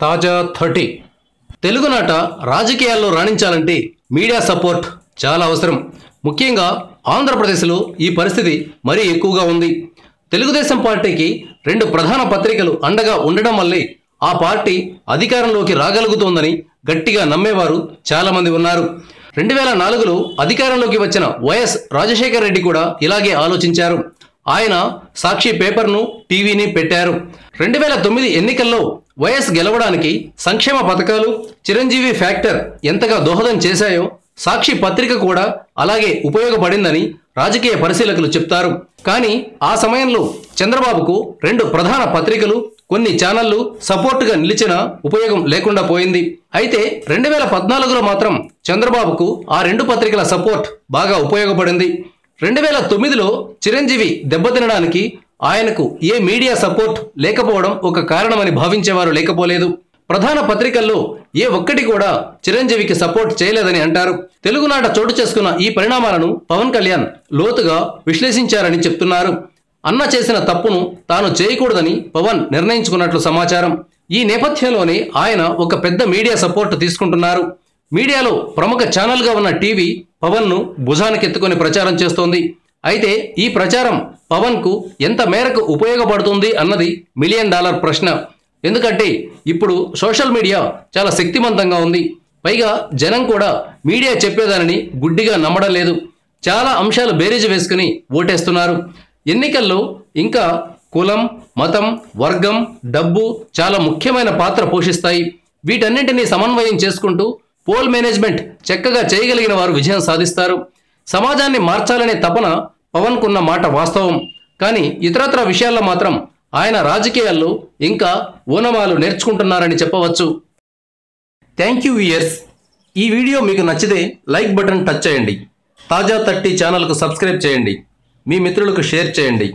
తాజా 30 తెలుగునాట రాజకీయాల్లో రాణించాలంటే మీడియా సపోర్ట్ చాలా అవసరం. ముఖ్యంగా ఆంధ్రప్రదేశ్లో ఈ పరిస్థితి మరీ ఎక్కువగా ఉంది. తెలుగుదేశం పార్టీకి 2 ప్రధాన పత్రికలు అండగా ఉండడం వల్లే ఆ పార్టీ అధికారంలోకి రాగలుగుతోందని గట్టిగా నమ్మేవారు చాలామంది ఉన్నారు. 2004లో అధికారంలోకి వచ్చిన వైఎస్ రాజశేఖర రెడ్డి కూడా ఇలాగే ఆలోచించారు. ఆయన సాక్షి పేపర్ను, టీవీని పెట్టారు. 2009 ఎన్నికల్లో వైఎస్ గెలవడానికి సంక్షేమ పథకాలు, చిరంజీవి ఫ్యాక్టర్ ఎంతగా దోహదం చేశాయో సాక్షి పత్రిక కూడా అలాగే ఉపయోగపడిందని రాజకీయ పరిశీలకులు చెప్తారు. కానీ ఆ సమయంలో చంద్రబాబుకు 2 ప్రధాన పత్రికలు, కొన్ని ఛానళ్లు సపోర్టుగా నిలిచిన ఉపయోగం లేకుండా పోయింది. అయితే 2014లో మాత్రం చంద్రబాబుకు ఆ 2 పత్రికల సపోర్ట్ బాగా ఉపయోగపడింది. 2009లో చిరంజీవి దెబ్బతినడానికి ఆయనకు ఏ మీడియా సపోర్ట్ లేకపోవడం ఒక కారణమని భావించేవారు లేకపోలేదు. ప్రధాన పత్రికల్లో ఏ ఒక్కటి కూడా చిరంజీవికి సపోర్ట్ చేయలేదని అంటారు. తెలుగునాట చోటు చేసుకున్న ఈ పరిణామాలను పవన్ కళ్యాణ్ లోతుగా విశ్లేషించారని చెప్తున్నారు. అన్న చేసిన తప్పును తాను చేయకూడదని పవన్ నిర్ణయించుకున్నట్లు సమాచారం. ఈ నేపథ్యంలోనే ఆయన ఒక పెద్ద మీడియా సపోర్ట్ తీసుకుంటున్నారు. మీడియాలో ప్రముఖ ఛానల్గా ఉన్న టీవీ పవన్ను భుజానికెత్తుకొని ప్రచారం చేస్తోంది. అయితే ఈ ప్రచారం పవన్కు ఎంత మేరకు ఉపయోగపడుతుంది అన్నది $1 మిలియన్ ప్రశ్న. ఎందుకంటే ఇప్పుడు సోషల్ మీడియా చాలా శక్తివంతంగా ఉంది. పైగా జనం కూడా మీడియా చెప్పేదానిని గుడ్డిగా నమ్మడం లేదు. చాలా అంశాలు బేరీజు వేసుకుని ఓటేస్తున్నారు. ఎన్నికల్లో ఇంకా కులం, మతం, వర్గం, డబ్బు చాలా ముఖ్యమైన పాత్ర పోషిస్తాయి. వీటన్నింటినీ సమన్వయం చేసుకుంటూ పోల్ మేనేజ్మెంట్ చక్కగా చేయగలిగిన వారు విజయం సాధిస్తారు. సమాజాన్ని మార్చాలనే తపన పవన్కున్న మాట వాస్తవం. కానీ ఇతరత్ర విషయాల్లో మాత్రం ఆయన రాజకీయాల్లో ఇంకా ఓనమాలు నేర్చుకుంటున్నారని చెప్పవచ్చు. Thank you viewers. ఈ వీడియో మీకు నచ్చితే లైక్ బటన్ టచ్ చేయండి. తాజా 30 ఛానల్కు సబ్స్క్రైబ్ చేయండి. మీ మిత్రులకు షేర్ చేయండి.